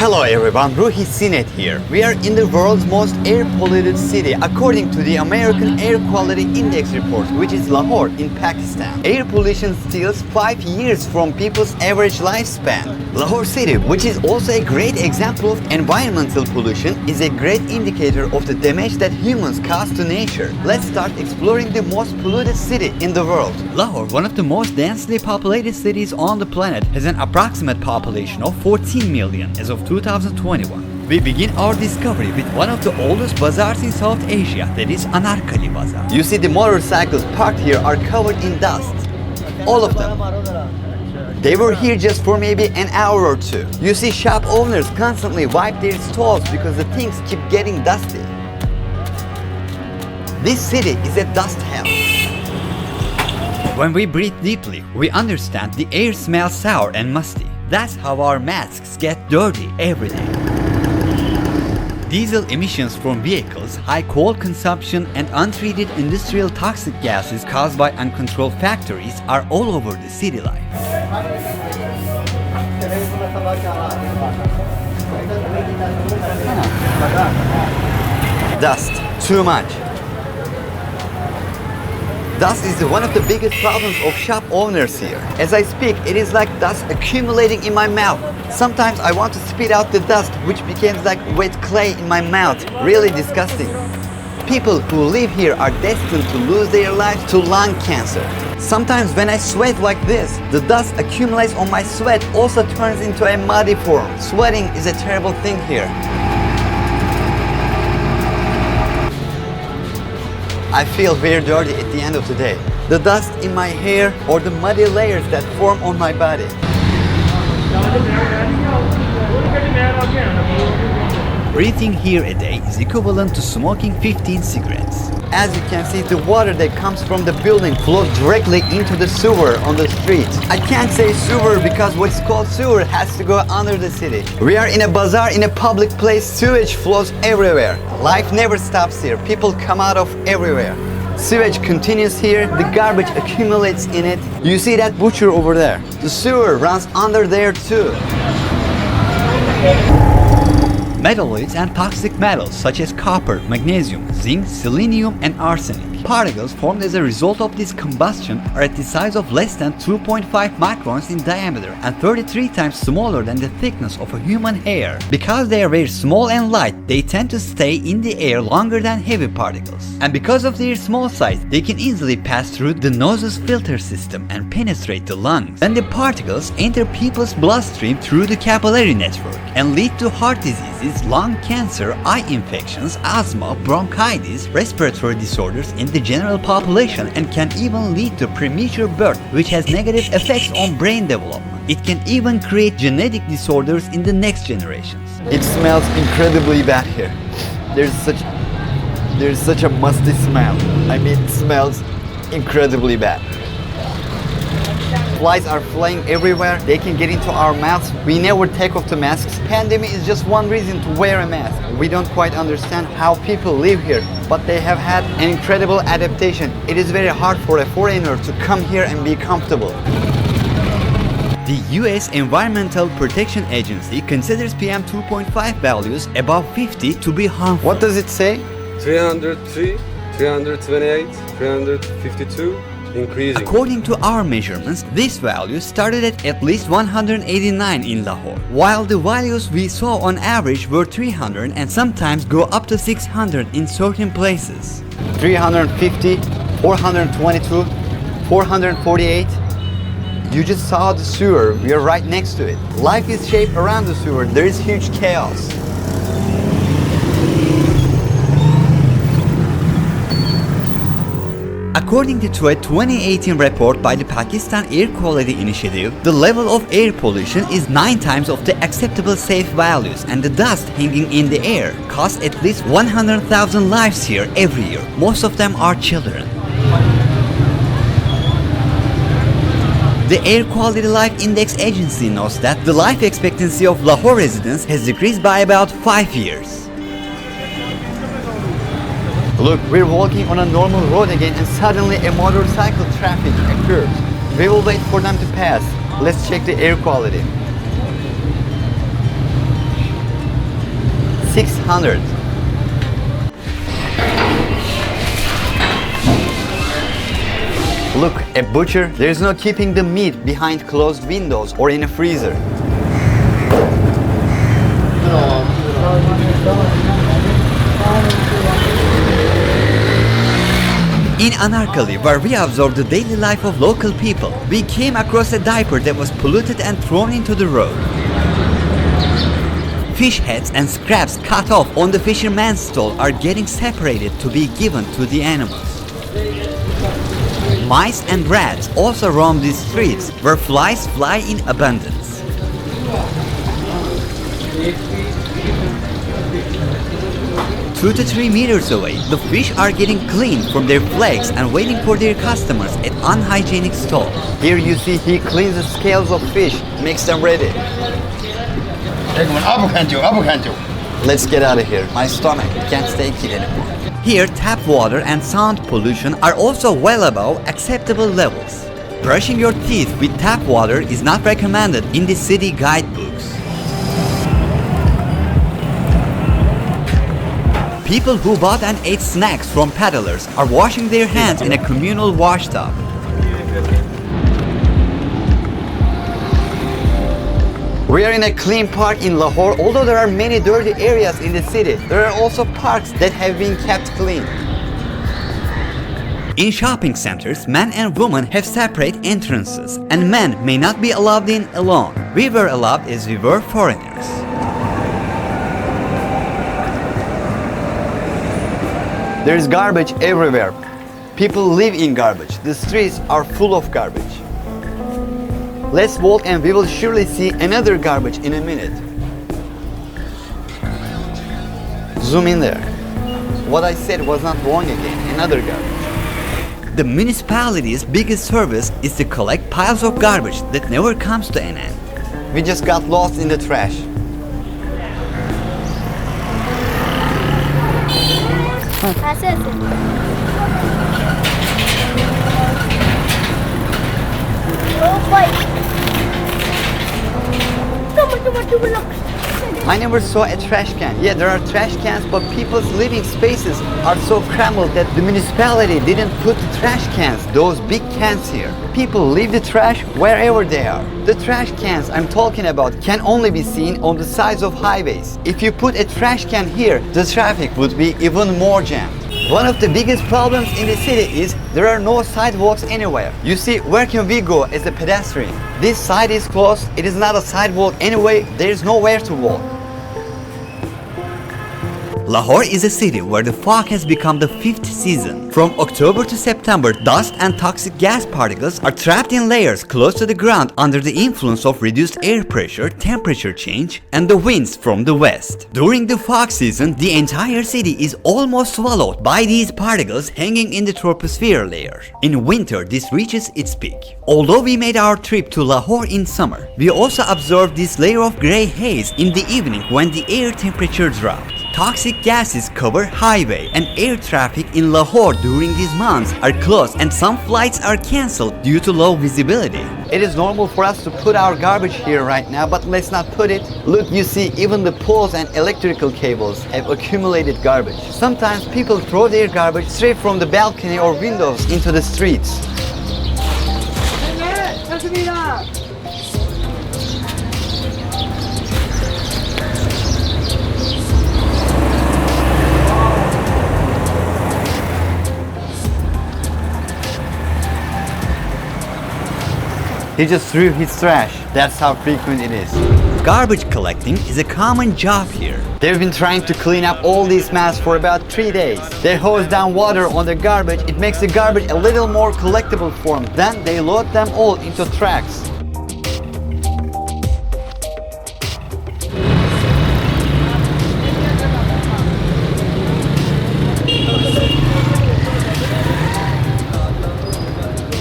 Hello everyone, Ruhi Sinet here. We are in the world's most air-polluted city according to the American Air Quality Index report, which is Lahore in Pakistan. Air pollution steals 5 years from people's average lifespan. Lahore city, which is also a great example of environmental pollution, is a great indicator of the damage that humans cause to nature. Let's start exploring the most polluted city in the world. Lahore, one of the most densely populated cities on the planet, has an approximate population of 14 million as of 2021. We begin our discovery with one of the oldest bazaars in South Asia, that is Anarkali Bazaar. You see the motorcycles parked here are covered in dust. All of them. They were here just for maybe an hour or two. You see shop owners constantly wipe their stalls because the things keep getting dusty. This city is a dust hell. When we breathe deeply, we understand the air smells sour and musty. That's how our masks get dirty every day. Diesel emissions from vehicles, high coal consumption, and untreated industrial toxic gases caused by uncontrolled factories are all over the city life. Dust. Too much. Dust is one of the biggest problems of shop owners here. As I speak, it is like dust accumulating in my mouth. Sometimes I want to spit out the dust, which becomes like wet clay in my mouth. Really disgusting. People who live here are destined to lose their lives to lung cancer. Sometimes when I sweat like this, the dust accumulates on my sweat, also turns into a muddy form. Sweating is a terrible thing here. I feel very dirty at the end of the day. The dust in my hair or the muddy layers that form on my body. Breathing here a day is equivalent to smoking 15 cigarettes. As you can see, the water that comes from the building flows directly into the sewer on the street. I can't say sewer because what's called sewer has to go under the city. We are in a bazaar in a public place. Sewage flows everywhere. Life never stops here. People come out of everywhere. Sewage continues here. The garbage accumulates in it. You see that butcher over there? The sewer runs under there too. Metalloids and toxic metals such as copper, magnesium, zinc, selenium, and arsenic. Particles formed as a result of this combustion are at the size of less than 2.5 microns in diameter and 33 times smaller than the thickness of a human hair. Because they are very small and light, they tend to stay in the air longer than heavy particles. And because of their small size, they can easily pass through the nose's filter system and penetrate the lungs. Then the particles enter people's bloodstream through the capillary network and lead to heart diseases, lung cancer, eye infections, asthma, bronchitis, respiratory disorders in the general population, and can even lead to premature birth, which has negative effects on brain development. It can even create genetic disorders in the next generations. It smells incredibly bad here. There's such a musty smell. I mean, it smells incredibly bad. Flies are flying everywhere. They can get into our mouths. We never take off the masks. Pandemic is just one reason to wear a mask. We don't quite understand how people live here, but they have had an incredible adaptation. It is very hard for a foreigner to come here and be comfortable. The US Environmental Protection Agency considers PM 2.5 values above 50 to be harmful. What does it say? 303, 328, 352. Increasing. According to our measurements, this value started at least 189 in Lahore, while the values we saw on average were 300 and sometimes go up to 600 in certain places. 350, 422, 448. You just saw the sewer. We are right next to it. Life is shaped around the sewer. There is huge chaos. According to a 2018 report by the Pakistan Air Quality Initiative, the level of air pollution is 9 times of the acceptable safe values, and the dust hanging in the air costs at least 100,000 lives here every year. Most of them are children. The Air Quality Life Index Agency notes that the life expectancy of Lahore residents has decreased by about 5 years. Look, we're walking on a normal road again and suddenly a motorcycle traffic occurs. We will wait for them to pass. Let's check the air quality. 1800. Look, a butcher, there is no keeping the meat behind closed windows or in a freezer. In Anarkali, where we observed the daily life of local people, we came across a diaper that was polluted and thrown into the road. Fish heads and scraps cut off on the fisherman's stall are getting separated to be given to the animals. Mice and rats also roam these streets, where flies fly in abundance. 2 to 3 meters away, the fish are getting cleaned from their flags and waiting for their customers at unhygienic stalls. Here you see he cleans the scales of fish, makes them ready. Let's get out of here. My stomach can't take it anymore. Here, tap water and sound pollution are also well above acceptable levels. Brushing your teeth with tap water is not recommended in the city guidebooks. People who bought and ate snacks from peddlers are washing their hands in a communal washtub. We are in a clean park in Lahore. Although there are many dirty areas in the city, there are also parks that have been kept clean. In shopping centers, men and women have separate entrances, and men may not be allowed in alone. We were allowed as we were foreigners. There is garbage everywhere. People live in garbage. The streets are full of garbage. Let's walk and we will surely see another garbage in a minute. Zoom in there. What I said was not wrong again, another garbage. The municipality's biggest service is to collect piles of garbage that never comes to an end. We just got lost in the trash. I never saw a trash can. Yeah, there are trash cans, but people's living spaces are so crammed that the municipality didn't put the trash cans, those big cans here. People leave the trash wherever they are. The trash cans I'm talking about can only be seen on the sides of highways. If you put a trash can here, the traffic would be even more jammed. One of the biggest problems in the city is there are no sidewalks anywhere. You see, where can we go as a pedestrian? This side is closed, it is not a sidewalk anyway, there is nowhere to walk. Lahore is a city where the fog has become the fifth season. From October to September, dust and toxic gas particles are trapped in layers close to the ground under the influence of reduced air pressure, temperature change, and the winds from the west. During the fog season, the entire city is almost swallowed by these particles hanging in the troposphere layer. In winter, this reaches its peak. Although we made our trip to Lahore in summer, we also observed this layer of grey haze in the evening when the air temperature dropped. Toxic gases cover highway and air traffic in Lahore during these months are closed and some flights are cancelled due to low visibility. It is normal for us to put our garbage here right now, but let's not put it. Look, you see, even the poles and electrical cables have accumulated garbage. Sometimes people throw their garbage straight from the balcony or windows into the streets. He just threw his trash. That's how frequent it is. Garbage collecting is a common job here. They've been trying to clean up all these mess for about 3 days. They hose down water on the garbage. It makes the garbage a little more collectible form. Then they load them all into trucks.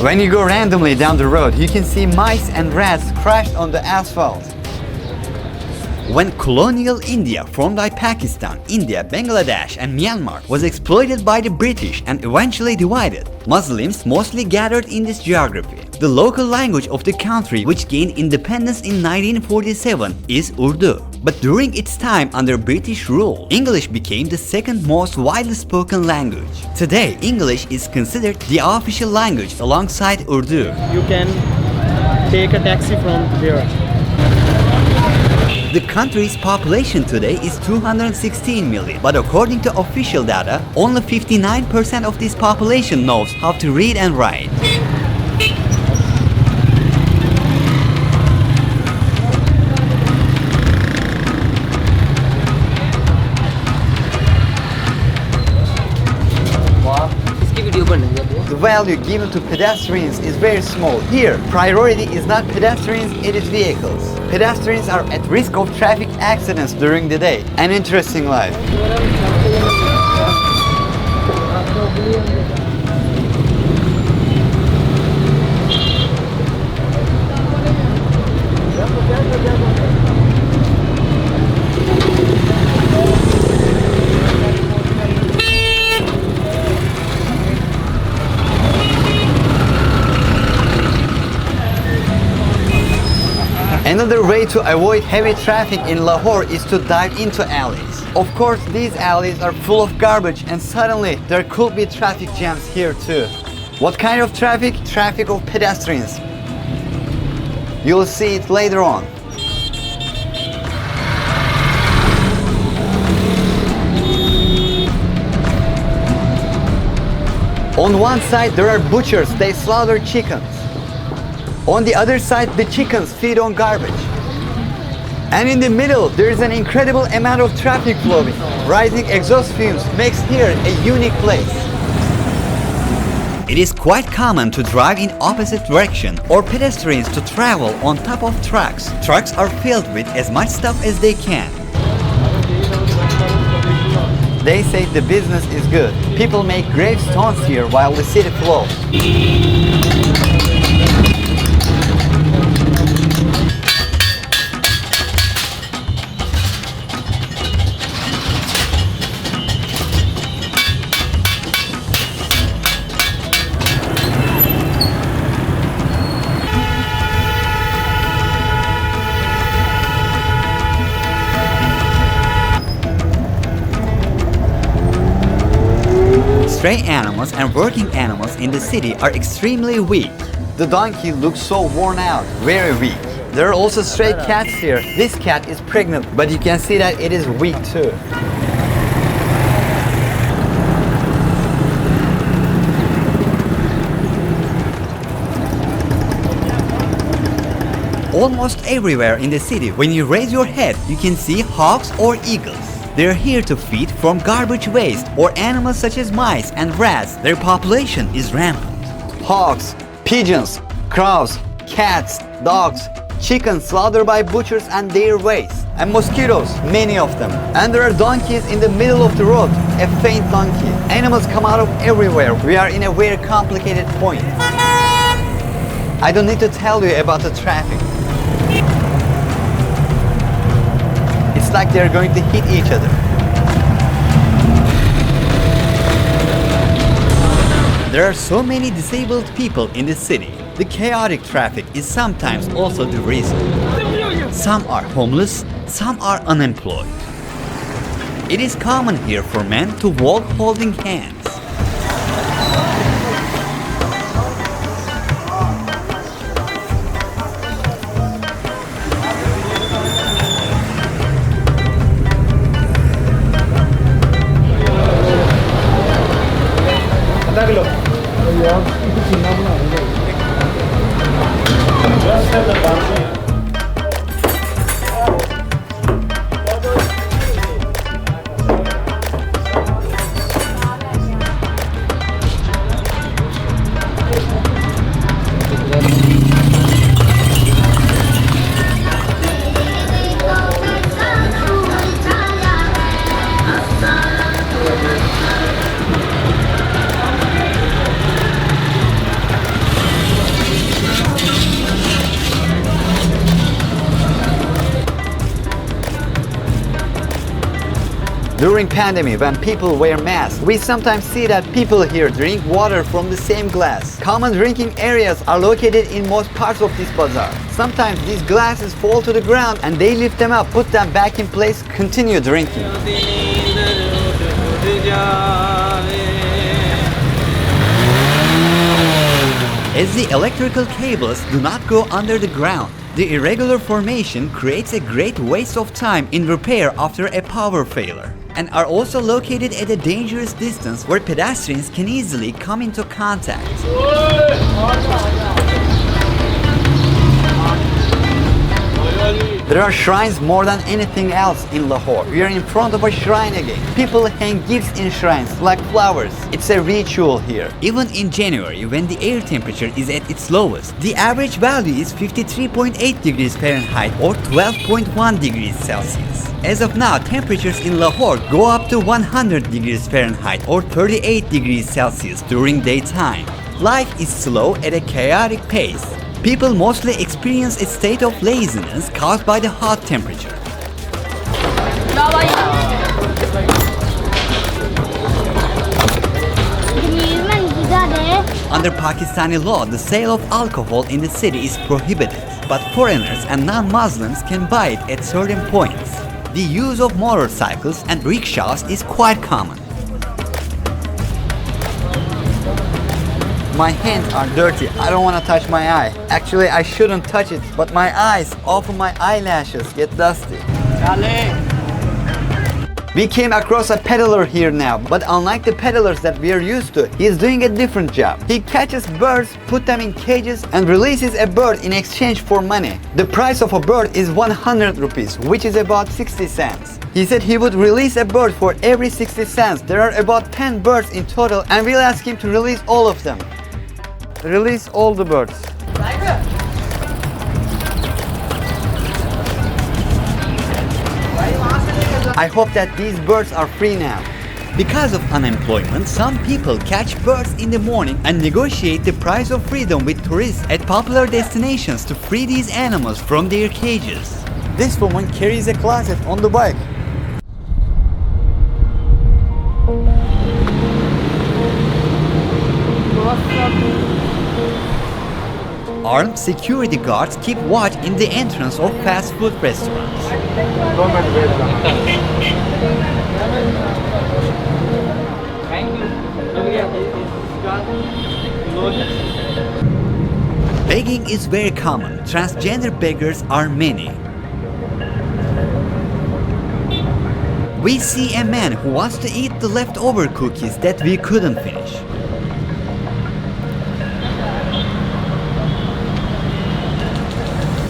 When you go randomly down the road, you can see mice and rats crashed on the asphalt. When colonial India, formed by Pakistan, India, Bangladesh and Myanmar, was exploited by the British and eventually divided, Muslims mostly gathered in this geography. The local language of the country, which gained independence in 1947, is Urdu. But during its time under British rule, English became the second most widely spoken language. Today, English is considered the official language alongside Urdu. You can take a taxi from there. The country's population today is 216 million, but according to official data, only 59% of this population knows how to read and write. The value given to pedestrians is very small. Here, priority is not pedestrians, it is vehicles. Pedestrians are at risk of traffic accidents during the day. An interesting life. Another way to avoid heavy traffic in Lahore is to dive into alleys. Of course, these alleys are full of garbage and suddenly there could be traffic jams here too. What kind of traffic? Traffic of pedestrians. You'll see it later on. On one side there are butchers, they slaughter chickens. On the other side, the chickens feed on garbage. And in the middle, there is an incredible amount of traffic flowing. Rising exhaust fumes makes here a unique place. It is quite common to drive in opposite direction or pedestrians to travel on top of trucks. Trucks are filled with as much stuff as they can. They say the business is good. People make gravestones here while the city flows. Stray animals and working animals in the city are extremely weak. The donkey looks so worn out, very weak. There are also stray cats here. This cat is pregnant, but you can see that it is weak too. Almost everywhere in the city, when you raise your head, you can see hawks or eagles. They are here to feed from garbage waste or animals such as mice and rats. Their population is rampant. Hawks, pigeons, crows, cats, dogs, chickens slaughtered by butchers and their waste. And mosquitoes, many of them. And there are donkeys in the middle of the road, a faint donkey. Animals come out of everywhere. We are in a very complicated point. I don't need to tell you about the traffic. It's like they're going to hit each other. There are so many disabled people in the city. The chaotic traffic is sometimes also the reason. Some are homeless, some are unemployed. It is common here for men to walk holding hands. During pandemic, when people wear masks, we sometimes see that people here drink water from the same glass. Common drinking areas are located in most parts of this bazaar. Sometimes these glasses fall to the ground and they lift them up, put them back in place, continue drinking. As the electrical cables do not go under the ground, the irregular formation creates a great waste of time in repair after a power failure, and are also located at a dangerous distance where pedestrians can easily come into contact. There are shrines more than anything else in Lahore. We are in front of a shrine again. People hang gifts in shrines like flowers. It's a ritual here. Even in January, when the air temperature is at its lowest, the average value is 53.8 degrees Fahrenheit or 12.1 degrees Celsius. As of now, temperatures in Lahore go up to 100 degrees Fahrenheit or 38 degrees Celsius during daytime. Life is slow at a chaotic pace. People mostly experience a state of laziness caused by the hot temperature. Under Pakistani law, the sale of alcohol in the city is prohibited, but foreigners and non-Muslims can buy it at certain points. The use of motorcycles and rickshaws is quite common. My hands are dirty. I don't want to touch my eye. Actually, I shouldn't touch it, but my eyes, off of my eyelashes, get dusty. We came across a peddler here now, but unlike the peddlers that we are used to, he is doing a different job. He catches birds, put them in cages, and releases a bird in exchange for money. The price of a bird is 100 rupees, which is about 60 cents. He said he would release a bird for every 60 cents. There are about 10 birds in total, and we'll ask him to release all of them. Release all the birds. I hope that these birds are free now. Because of unemployment, some people catch birds in the morning and negotiate the price of freedom with tourists at popular destinations to free these animals from their cages. This woman carries a closet on the bike. Armed security guards keep watch in the entrance of fast food restaurants. Begging is very common. Transgender beggars are many. We see a man who wants to eat the leftover cookies that we couldn't finish.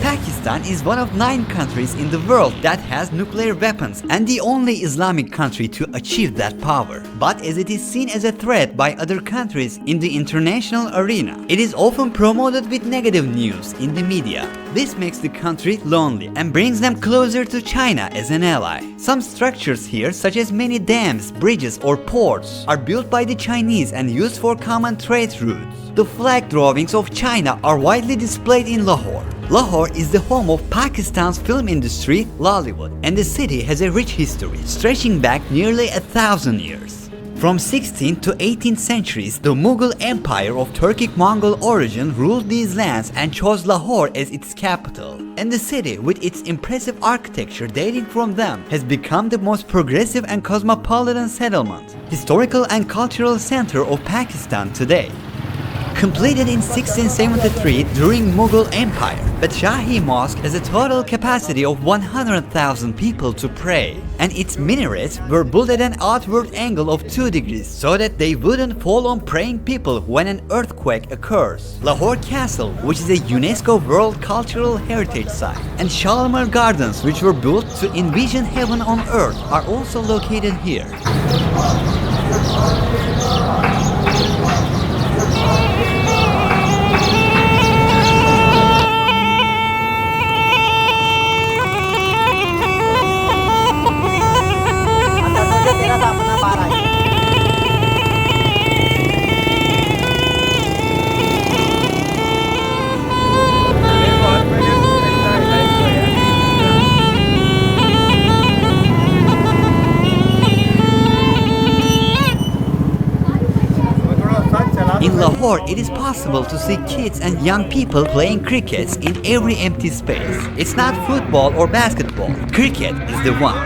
Pakistan is one of 9 countries in the world that has nuclear weapons and the only Islamic country to achieve that power. But as it is seen as a threat by other countries in the international arena, it is often promoted with negative news in the media. This makes the country lonely and brings them closer to China as an ally. Some structures here, such as many dams, bridges or ports, are built by the Chinese and used for common trade routes. The flag drawings of China are widely displayed in Lahore. Lahore is the home of Pakistan's film industry, Lollywood, and the city has a rich history, stretching back nearly 1,000 years. From 16th to 18th centuries, the Mughal Empire of Turkic-Mongol origin ruled these lands and chose Lahore as its capital. And the city, with its impressive architecture dating from them, has become the most progressive and cosmopolitan settlement, historical and cultural center of Pakistan today. Completed in 1673 during Mughal Empire, but Shahi Mosque has a total capacity of 100,000 people to pray, and its minarets were built at an outward angle of 2 degrees so that they wouldn't fall on praying people when an earthquake occurs. Lahore Castle, which is a UNESCO World Cultural Heritage Site, and Shalimar Gardens, which were built to envision heaven on earth, are also located here. Lahore, it is possible to see kids and young people playing cricket in every empty space. It's not football or basketball. Cricket is the one.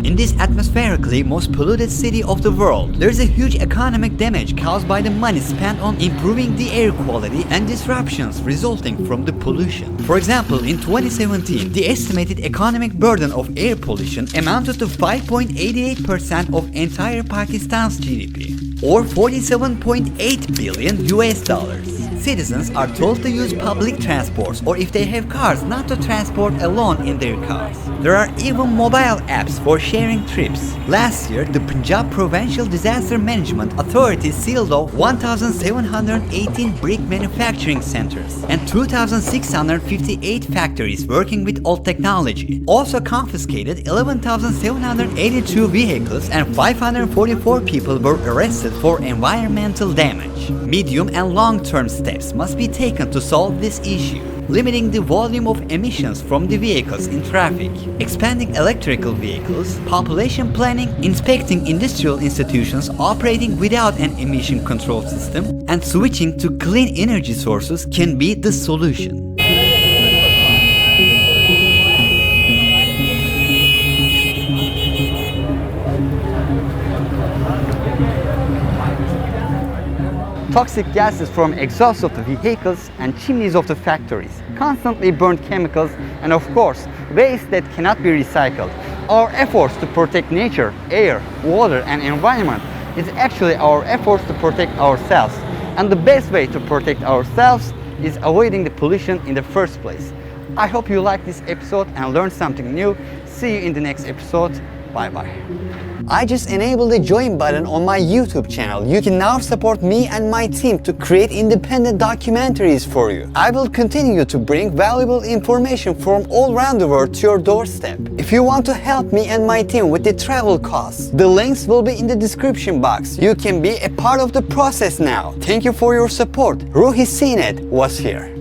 In this atmospherically most polluted city of the world, there is a huge economic damage caused by the money spent on improving the air quality and disruptions resulting from the pollution. For example, in 2017, the estimated economic burden of air pollution amounted to 5.88% of entire Pakistan's GDP, or 47.8 billion US dollars. Citizens are told to use public transports, or if they have cars, not to transport alone in their cars. There are even mobile apps for sharing trips. Last year, the Punjab Provincial Disaster Management Authority sealed off 1,718 brick manufacturing centers and 2,658 factories working with old technology. Also confiscated 11,782 vehicles and 544 people were arrested for environmental damage. Medium and long-term steps must be taken to solve this issue. Limiting the volume of emissions from the vehicles in traffic, expanding electrical vehicles, population planning, inspecting industrial institutions operating without an emission control system, and switching to clean energy sources can be the solution. Toxic gases from exhausts of the vehicles and chimneys of the factories, constantly burned chemicals, and of course, waste that cannot be recycled. Our efforts to protect nature, air, water, and environment is actually our efforts to protect ourselves. And the best way to protect ourselves is avoiding the pollution in the first place. I hope you liked this episode and learned something new. See you in the next episode. Bye bye. I just enabled the join button on my YouTube channel. You can now support me and my team to create independent documentaries for you. I will continue to bring valuable information from all around the world to your doorstep. If you want to help me and my team with the travel costs, the links will be in the description box. You can be a part of the process now. Thank you for your support. Ruhi Sinet was here.